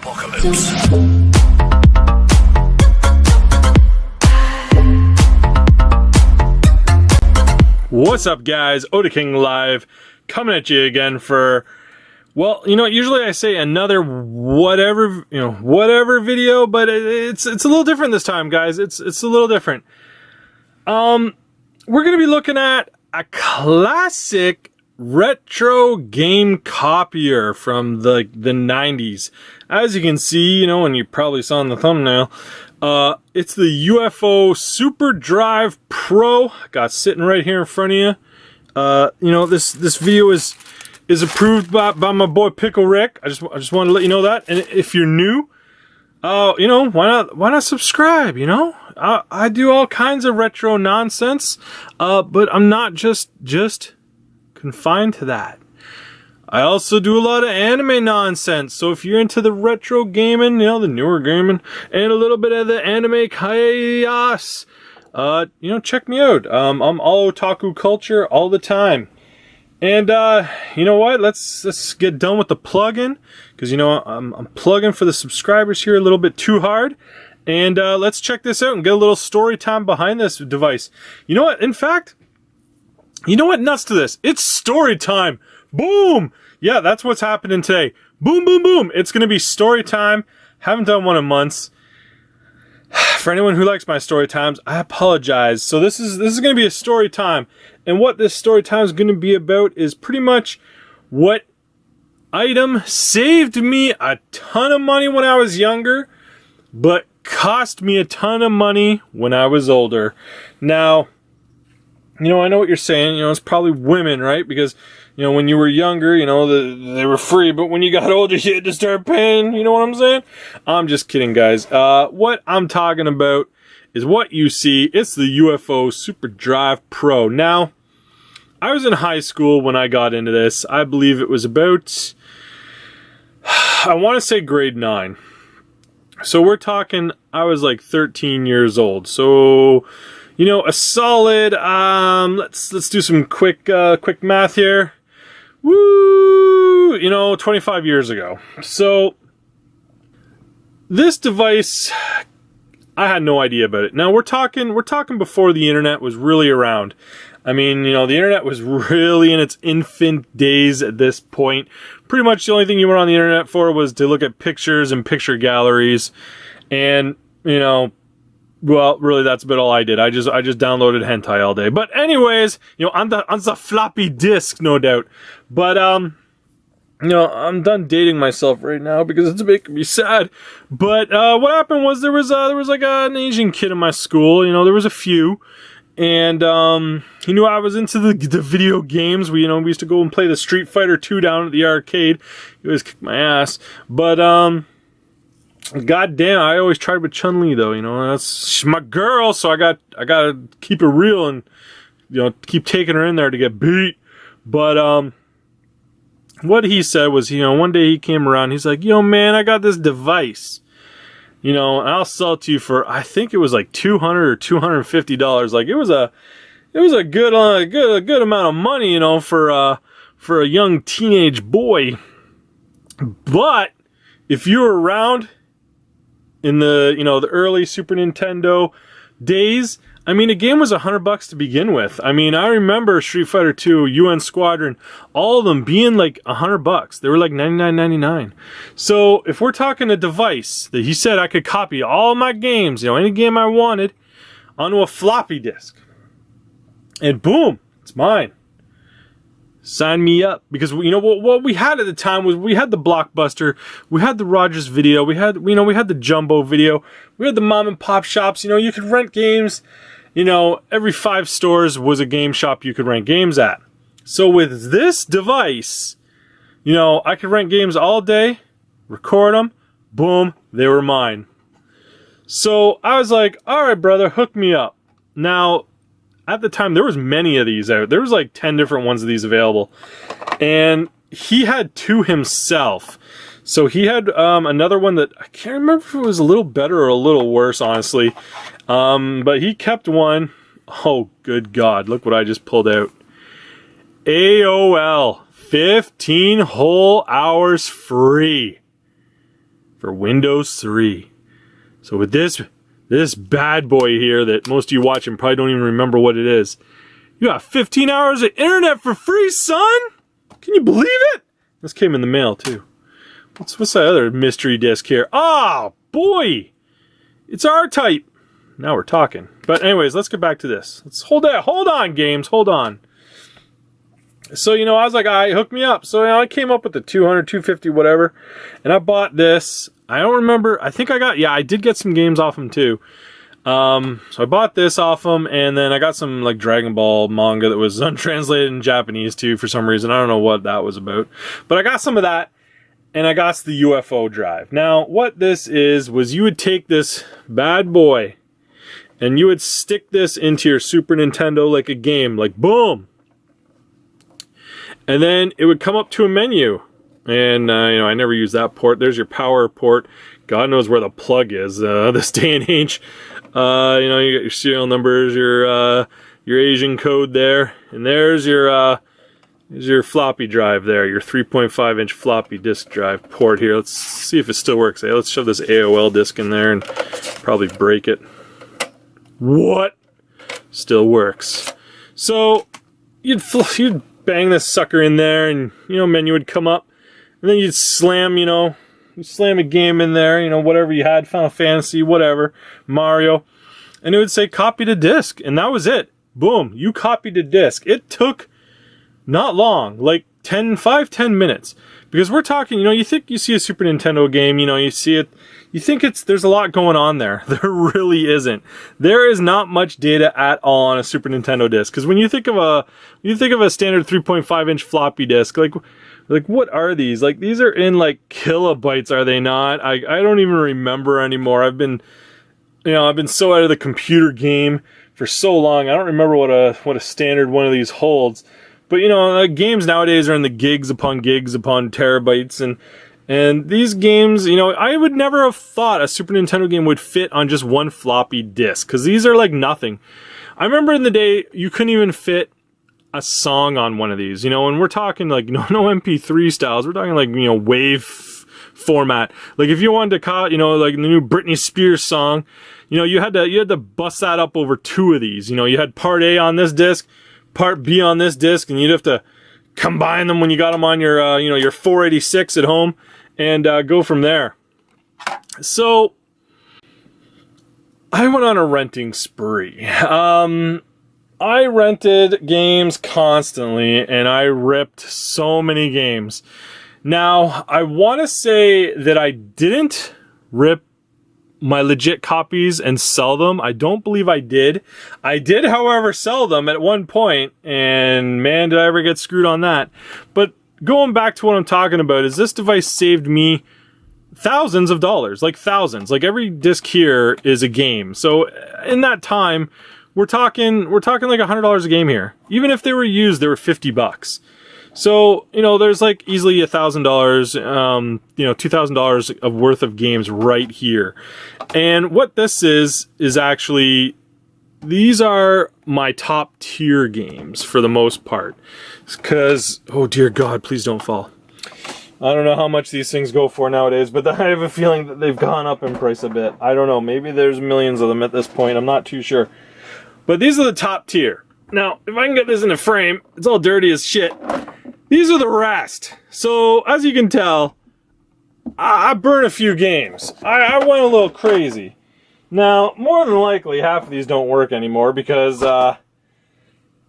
apocalypse. What's up, guys? Oda King Live, coming at you again for, well, you know, usually I say another whatever video, but it's a little different this time, guys. It's a little different. We're gonna be looking at a classic retro game copier from the 90s. As you can see, you know, and you probably saw in the thumbnail, it's the UFO Super Drive Pro. Got sitting right here in front of you. You know, this video is approved by my boy Pickle Rick. I just wanted to let you know that. And if you're new, you know, why not subscribe? You know, I do all kinds of retro nonsense, but I'm not just confined to that. I also do a lot of anime nonsense, so if you're into the retro gaming, you know, the newer gaming, and a little bit of the anime chaos, you know, check me out. I'm all otaku culture all the time. And, you know what, let's get done with the plug-in, because, you know, I'm plugging for the subscribers here a little bit too hard. And, let's check this out and get a little story time behind this device. You know what, in fact, you know what, nuts to this, it's story time. Boom! Yeah, that's what's happening today. Boom, boom, boom. It's going to be story time. Haven't done one in months. For anyone who likes my story times, I apologize. So this is going to be a story time. And what this story time is going to be about is pretty much what item saved me a ton of money when I was younger, but cost me a ton of money when I was older. Now, you know, I know what you're saying. You know, it's probably women, right? Because, you know, when you were younger, you know, they were free, but when you got older, you had to start paying. You know what I'm saying? I'm just kidding, guys. What I'm talking about is what you see. It's the UFO Super Drive Pro. Now, I was in high school when I got into this. I believe it was about, I want to say grade 9. So we're talking, I was like 13 years old. So, you know, a solid, let's do some quick math here. Woo! You know, 25 years ago. So, this device, I had no idea about it. Now, we're talking before the internet was really around. I mean, you know, the internet was really in its infant days at this point. Pretty much the only thing you went on the internet for was to look at pictures and picture galleries. And, you know, well, really, that's about all I did. I just downloaded hentai all day. But anyways, you know, on the floppy disk, no doubt. But you know, I'm done dating myself right now because it's making me sad. But what happened was there was like an Asian kid in my school. You know, there was a few, and he knew I was into the video games. We used to go and play the Street Fighter 2 down at the arcade. He always kicked my ass, but God damn, I always tried with Chun-Li though, you know, that's my girl, so I gotta keep it real and, you know, keep taking her in there to get beat. But, what he said was, you know, one day he came around, he's like, yo man, I got this device, you know, and I'll sell it to you for, I think it was like $200 or $250. Like, it was a good amount of money, you know, for a young teenage boy. But, if you were around in the, you know, the early Super Nintendo days, I mean, a game was $100 to begin with. I mean, I remember Street Fighter 2, UN Squadron, all of them being like $100. They were like $99.99. So if we're talking a device that he said I could copy all my games, you know, any game I wanted, onto a floppy disk, and boom, it's mine. Sign me up. Because, you know, what we had at the time was we had the Blockbuster, we had the Rogers Video, we had the Jumbo Video, we had the mom and pop shops. You know, you could rent games. You know, every 5 stores was a game shop you could rent games at. So with this device, you know, I could rent games all day, record them, boom, they were mine. So I was like, all right, brother, hook me up. Now, at the time, there was many of these out. There was like 10 different ones of these available. And he had 2 himself. So he had another one that, I can't remember if it was a little better or a little worse, honestly. But he kept one. Oh, good God. Look what I just pulled out. AOL. 15 whole hours free. for Windows 3. So with this bad boy here that most of you watching probably don't even remember what it is, you got 15 hours of internet for free, son! Can you believe it? This came in the mail too. What's that other mystery disc here? Oh boy! It's R-Type. Now we're talking. But anyways, let's get back to this. Let's hold on, games, hold on. So, you know, I was like, hook me up. So, you know, I came up with the 200, 250, whatever. And I bought this. I don't remember. I think I did get some games off them too. So I bought this off them, and then I got some like Dragon Ball manga that was untranslated in Japanese too for some reason. I don't know what that was about. But I got some of that, and I got the UFO drive. Now, what this was you would take this bad boy, and you would stick this into your Super Nintendo like a game, like boom. And then it would come up to a menu. And, you know, I never use that port. There's your power port. God knows where the plug is this day and age. You know, you got your serial numbers, your Asian code there. And there's your floppy drive there, your 3.5-inch floppy disk drive port here. Let's see if it still works. Hey, let's shove this AOL disk in there and probably break it. What? Still works. So, you'd bang this sucker in there, and, you know, menu would come up. And then you'd slam, you know, a game in there, you know, whatever you had, Final Fantasy, whatever, Mario. And it would say copy to disk. And that was it. Boom, you copied to disk. It took not long, like 5-10 minutes. Because we're talking, you know, you think you see a Super Nintendo game, you know, you see it, you think there's a lot going on there. There really isn't. There is not much data at all on a Super Nintendo disc. Because when you think of a standard 3.5-inch floppy disk, like what are these? Like, these are in like kilobytes, are they not? I don't even remember anymore. I've been so out of the computer game for so long. I don't remember what a standard one of these holds. But, you know, games nowadays are in the gigs upon terabytes, and these games, you know, I would never have thought a Super Nintendo game would fit on just one floppy disk, because these are like nothing. I remember in the day, you couldn't even fit a song on one of these, you know, and we're talking like no MP3 styles, we're talking like, you know, wave format. Like if you wanted to, you know, like the new Britney Spears song, you know, you had to bust that up over two of these. You know, you had part A on this disc, part B on this disc, and you'd have to combine them when you got them on your, you know, your 486 at home, and go from there. So I went on a renting spree. I rented games constantly, and I ripped so many games. Now, I want to say that I didn't rip my legit copies and sell them. I don't believe I did. I did, however, sell them at one point, and man, did I ever get screwed on that. But going back to what I'm talking about is this device saved me thousands of dollars, like thousands. Like every disc here is a game. So in that time, we're talking like $100 a game here. Even if they were used, they were $50. So, you know, there's like easily $1,000, you know, $2,000 of worth of games right here. And what this is actually, these are my top tier games for the most part. Because, oh dear God, please don't fall. I don't know how much these things go for nowadays, but I have a feeling that they've gone up in price a bit. I don't know, maybe there's millions of them at this point, I'm not too sure. But these are the top tier. Now, if I can get this in a frame, it's all dirty as shit. These are the rest. So, as you can tell, I burn a few games. I went a little crazy. Now, more than likely, half of these don't work anymore because,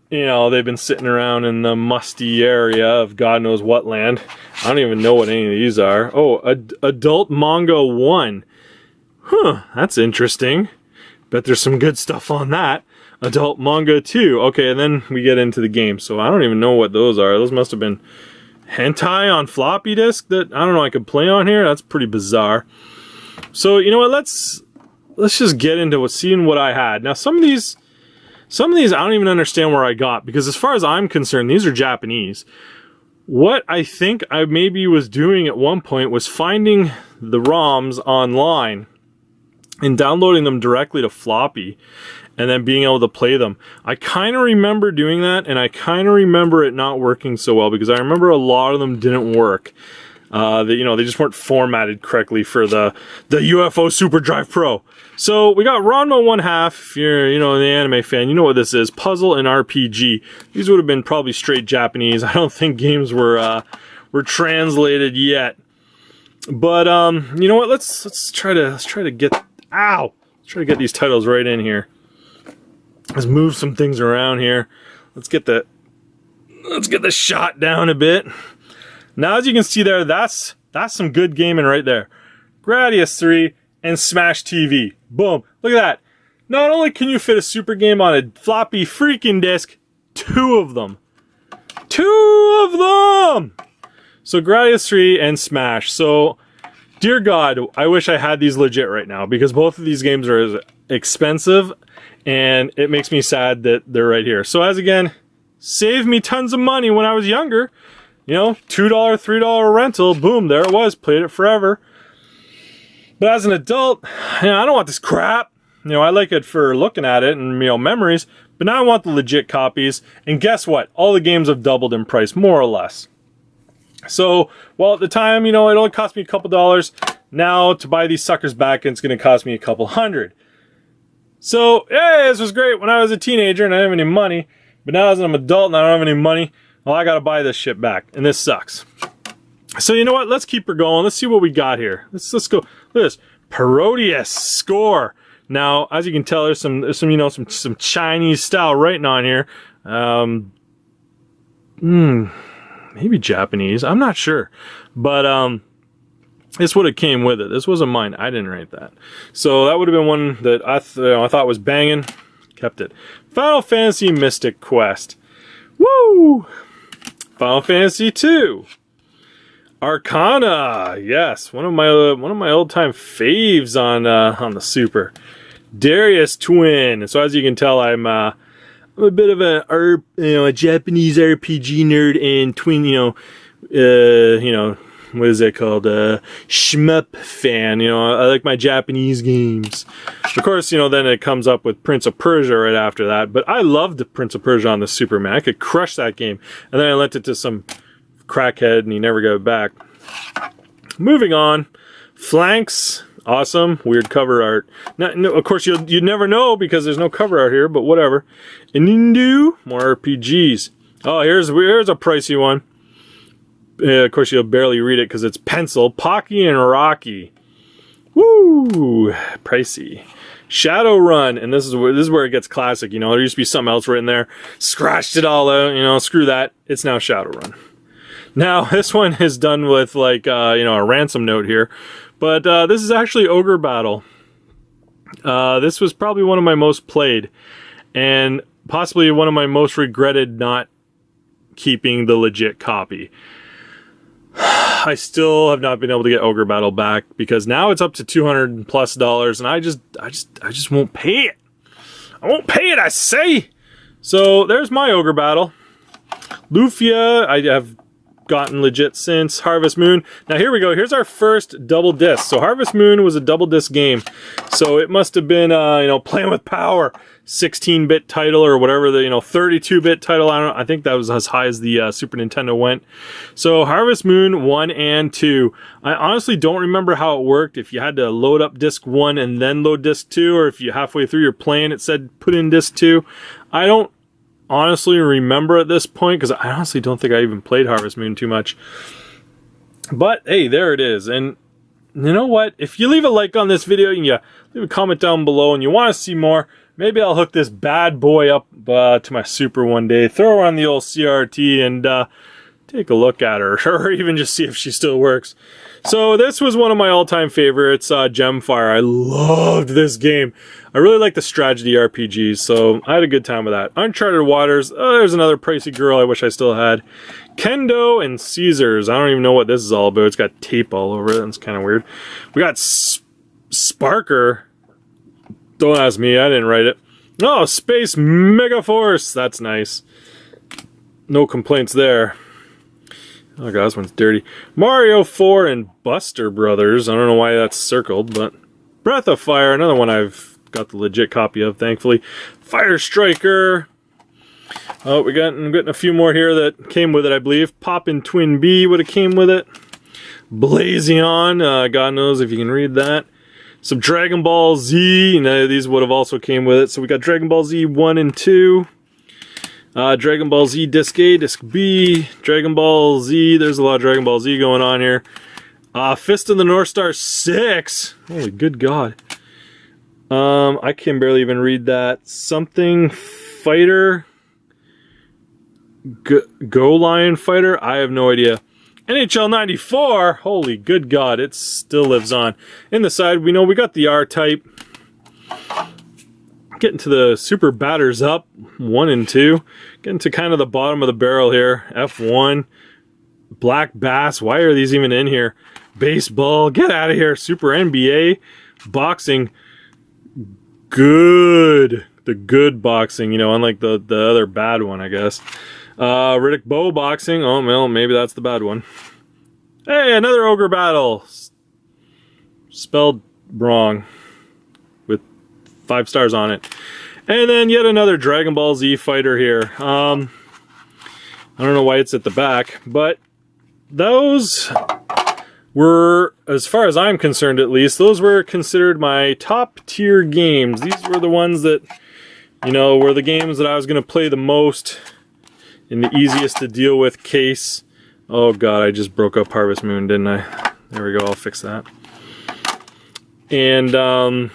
you know, they've been sitting around in the musty area of God knows what land. I don't even know what any of these are. Oh, Adult Manga 1. Huh, that's interesting. Bet there's some good stuff on that. Adult Manga 2. Okay, and then we get into the game. So I don't even know what those are. Those must have been hentai on floppy disk that, I don't know, I could play on here. That's pretty bizarre. So, you know what, let's just get into seeing what I had. Now, some of these I don't even understand where I got, because as far as I'm concerned, these are Japanese. What I think I maybe was doing at one point was finding the ROMs online and downloading them directly to floppy, and then being able to play them. I kind of remember doing that, and I kind of remember it not working so well, because I remember a lot of them didn't work. They just weren't formatted correctly for the UFO Super Drive Pro. So we got Ranma 1/2. If you're, an anime fan, you know what this is. Puzzle and RPG. These would have been probably straight Japanese. I don't think games were translated yet. But you know what? Let's try to get Let's try to get these titles right in here. Let's move some things around here. Let's get the shot down a bit. Now, as you can see there, that's some good gaming right there. Gradius 3 and Smash TV. Boom. Look at that. Not only can you fit a super game on a floppy freaking disk, 2 of them. 2 of them! So Gradius 3 and Smash. So, dear God, I wish I had these legit right now, because both of these games are expensive, and it makes me sad that they're right here. So as again, saved me tons of money when I was younger. $2, $3 rental, boom, there it was, played it forever. But as an adult, I don't want this crap. I like it for looking at it and, memories, but now I want the legit copies. And guess what? All the games have doubled in price, more or less. So, well, at the time, it only cost me a couple dollars. Now, to buy these suckers back, it's going to cost me a couple $100. So, hey, this was great when I was a teenager and I didn't have any money. But now as I'm an adult and I don't have any money, well, I got to buy this shit back. And this sucks. So, you know what? Let's keep her going. Let's see what we got here. Let's go. Look at this. Parodius score. Now, as you can tell, there's some Chinese style writing on here. Maybe Japanese. I'm not sure. But this would have came with it. This wasn't mine. I didn't write that. So that would have been one that I thought was banging. Kept it. Final Fantasy Mystic Quest. Woo! Final Fantasy 2. Arcana. Yes, one of my old-time faves on the Super. Darius Twin. So as you can tell, I'm a bit of a Japanese RPG nerd and twin, what is it called? Shmup fan. I like my Japanese games. Of course, then it comes up with Prince of Persia right after that. But I loved Prince of Persia on the Super, man. I could crush that game. And then I lent it to some crackhead and he never got it back. Moving on. Flanks. Awesome. Weird cover art. No, of course, you'd never know because there's no cover art here, but whatever. Inindu. More RPGs. Oh, here's a pricey one. Of course, you'll barely read it because it's pencil. Pocky and Rocky. Woo! Pricey. Shadowrun. And this is where it gets classic. There used to be something else written there. Scratched it all out. Screw that. It's now Shadowrun. Now, this one is done with, a ransom note here. But this is actually Ogre Battle. This was probably one of my most played. And possibly one of my most regretted not keeping the legit copy. I still have not been able to get Ogre Battle back because now it's up to $200+ and I just won't pay it. I won't pay it, I say. So there's my Ogre Battle. Lufia, I have gotten legit since. Harvest Moon. Now here we go. Here's our first double disc. So Harvest Moon was a double disc game. So it must have been, Playing with Power. 16-bit title or whatever the 32-bit title. I think that was as high as the Super Nintendo went. So Harvest Moon 1 and 2. I honestly don't remember how it worked. If you had to load up disc 1 and then load disc 2, or if you halfway through your playing it said put in disc 2. I don't honestly remember at this point because I honestly don't think I even played Harvest Moon too much. But hey, there it is. And you know what? If you leave a like on this video and you leave a comment down below and you want to see more, maybe I'll hook this bad boy up to my Super one day, throw her on the old CRT and take a look at her, or even just see if she still works. So this was one of my all-time favorites, Gemfire. I loved this game. I really like the strategy RPGs, so I had a good time with that. Uncharted Waters, there's another pricey girl I wish I still had. Kendo and Caesars. I don't even know what this is all about. It's got tape all over it. That's kind of weird. We got Sparker. Don't ask me, I didn't write it. Oh, Space Megaforce. That's nice. No complaints there. Oh god, this one's dirty. Mario 4 and Buster Brothers. I don't know why that's circled, but Breath of Fire, another one I've got the legit copy of, thankfully. Fire Striker. Oh, I'm getting a few more here that came with it, I believe. Poppin' Twin B would have came with it. Blazion, God knows if you can read that. Some Dragon Ball Z, these would have also came with it. So we got Dragon Ball Z 1 and 2. Dragon Ball Z Disc A, Disc B, Dragon Ball Z, there's a lot of Dragon Ball Z going on here. Fist of the North Star 6, holy good God. I can barely even read that. Something Fighter, Go Lion Fighter, I have no idea. NHL 94, holy good God, it still lives on. In the side, we know we got the R-Type. Getting to the Super Batters Up 1 and 2. Getting to kind of the bottom of the barrel here. F1. Black Bass. Why are these even in here? Baseball. Get out of here. Super NBA. Boxing. Good. The good boxing, unlike the other bad one, I guess. Riddick Bowe Boxing. Oh, well, maybe that's the bad one. Hey, another Ogre Battle. Spelled wrong. 5 stars on it. And then yet another Dragon Ball Z fighter here. I don't know why it's at the back, but those were, as far as I'm concerned at least, those were considered my top tier games. These were the ones that, were the games that I was going to play the most in the easiest to deal with case. Oh God, I just broke up Harvest Moon, didn't I? There we go, I'll fix that. And,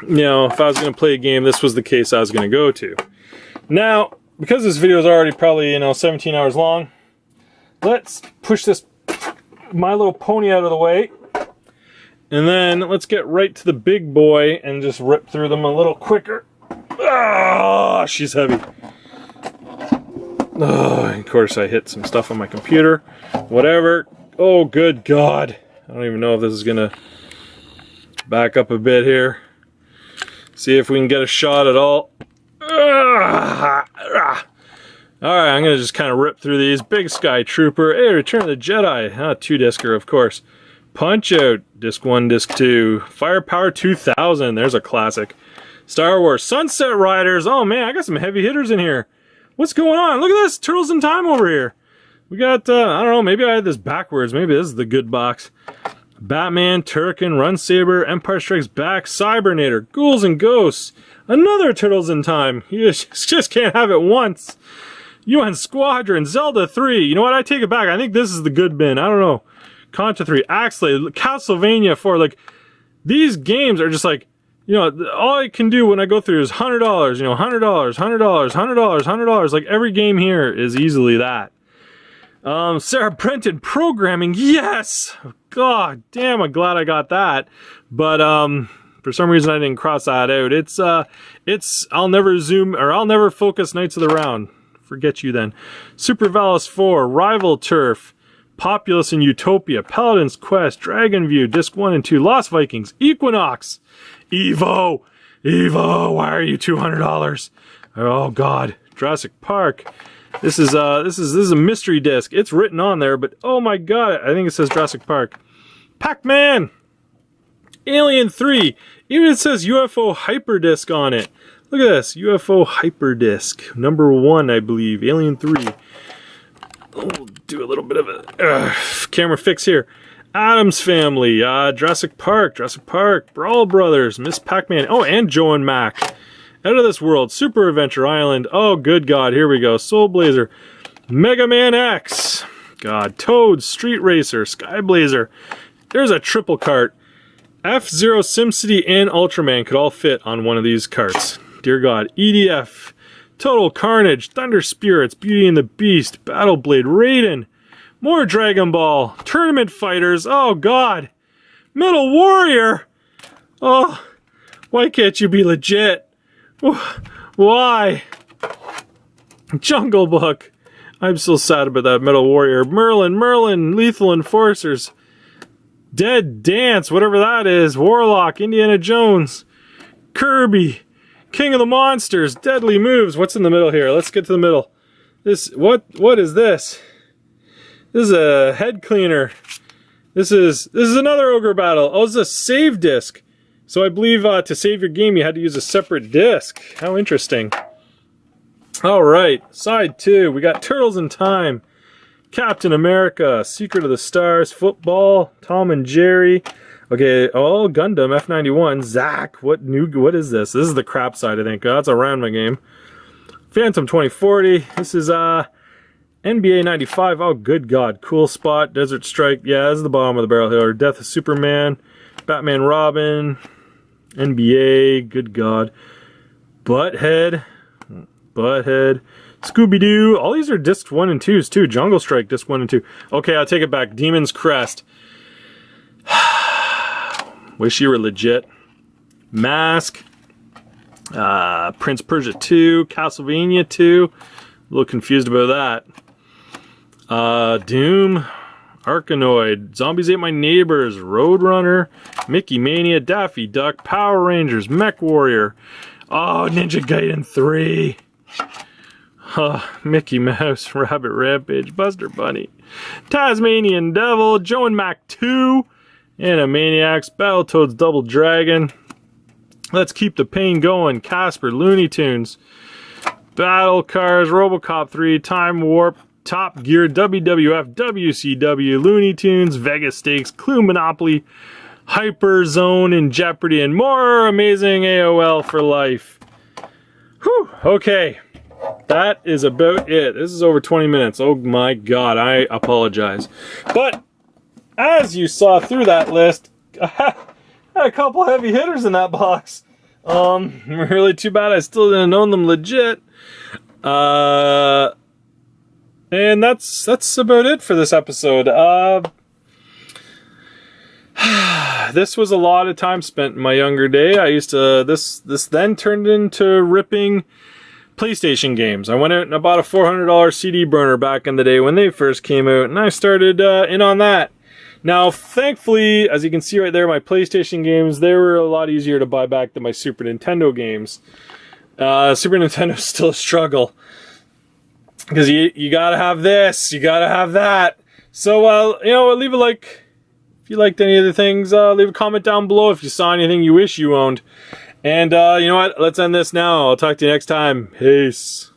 if I was going to play a game, this was the case I was going to go to. Now, because this video is already probably, 17 hours long, let's push this My Little Pony out of the way. And then let's get right to the big boy and just rip through them a little quicker. Ah, she's heavy. Oh, of course I hit some stuff on my computer. Whatever. Oh, good God. I don't even know if this is going to back up a bit here. See if we can get a shot at all. Alright, I'm going to just kind of rip through these. Big Sky Trooper. Hey, Return of the Jedi. 2-discer, of course. Punch Out. Disc 1, Disc 2. Firepower 2000. There's a classic. Star Wars. Sunset Riders. Oh, man, I got some heavy hitters in here. What's going on? Look at this. Turtles in Time over here. We got, I don't know, maybe I had this backwards. Maybe this is the good box. Batman, Turrican, Run Saber, Empire Strikes Back, Cybernator, Ghouls and Ghosts, another Turtles in Time. You just can't have it once. UN Squadron, Zelda 3. You know what? I take it back. I think this is the good bin. I don't know. Contra 3, Axley, Castlevania 4. Like, these games are just like, all I can do when I go through is $100, $100, $100, $100, $100. Like, every game here is easily that. Sarah Brenton Programming, yes! God damn, I'm glad I got that. But, for some reason I didn't cross that out. It's I'll never zoom, or I'll never focus Knights of the Round. Forget you then. Super Valis 4, Rival Turf, Populous and Utopia, Paladin's Quest, Dragon View, Disc 1 and 2, Lost Vikings, Equinox, Evo, why are you $200? Oh God, Jurassic Park. This is a mystery disc. It's written on there, but oh my God, I think it says Jurassic Park. Pac-Man, Alien 3, even it says UFO Hyperdisc on it. Look at this, UFO Hyperdisc, number 1, I believe, Alien 3. We'll do a little bit of a camera fix here. Addams Family, Jurassic Park, Brawl Brothers, Miss Pac-Man, oh, and Joe and Mac. Out of This World, Super Adventure Island, oh, good God, here we go. Soul Blazer, Mega Man X, God, Toad, Street Racer, Sky Blazer. There's a triple cart. F-Zero, SimCity, and Ultraman could all fit on one of these carts. Dear God, EDF, Total Carnage, Thunder Spirits, Beauty and the Beast, Battle Blade, Raiden, more Dragon Ball, Tournament Fighters, oh God, Metal Warrior, oh, why can't you be legit? Why? Jungle Book, I'm so sad about that. Metal Warrior, Merlin, Lethal Enforcers, Dead Dance, whatever that is, Warlock, Indiana Jones, Kirby, King of the Monsters, Deadly Moves. What's in the middle here? Let's get to the middle. What is this? This is a head cleaner. This is another Ogre Battle. Oh, it's a save disc. So I believe to save your game you had to use a separate disc. How interesting. Alright, side 2. We got Turtles in Time, Captain America, Secret of the Stars, football, Tom and Jerry. Okay, oh, Gundam, F91, Zack, what is this? This is the crap side, I think. That's a Ranma game. Phantom 2040, this is NBA 95, oh good god, Cool Spot, Desert Strike, yeah, this is the bottom of the barrel here. Death of Superman, Batman Robin, NBA, good god. Butthead, Scooby-Doo, all these are disc 1 and 2s too. Jungle Strike, disc 1 and 2. Okay, I'll take it back. Demon's Crest. Wish you were legit. Mask. Prince Persia 2. Castlevania 2. A little confused about that. Doom. Arkanoid. Zombies Ate My Neighbors. Roadrunner. Mickey Mania. Daffy Duck. Power Rangers. Mech Warrior. Oh, Ninja Gaiden 3. Mickey Mouse, Rabbit Rampage, Buster Bunny, Tasmanian Devil, Joe and Mac 2, Animaniacs, Battletoads Double Dragon, Let's Keep the Pain Going, Casper, Looney Tunes, Battle Cars, RoboCop 3, Time Warp, Top Gear, WWF, WCW, Looney Tunes, Vegas Stakes, Clue Monopoly, Hyper Zone, and Jeopardy, and more amazing AOL for life. Whew, okay. That is about it. This is over 20 minutes. Oh my god, I apologize. But, as you saw through that list, I had a couple heavy hitters in that box. Really too bad I still didn't own them legit. And that's about it for this episode. This was a lot of time spent in my younger day. I used to, this then turned into ripping PlayStation games. I went out and I bought a $400 CD burner back in the day when they first came out, and I started in on that. Now, thankfully, as you can see right there, my PlayStation games, they were a lot easier to buy back than my Super Nintendo games. Super Nintendo's still a struggle, because you gotta have this, you gotta have that. So, you know, leave a like if you liked any of the things. Leave a comment down below if you saw anything you wish you owned. And, you know what? Let's end this now. I'll talk to you next time. Peace.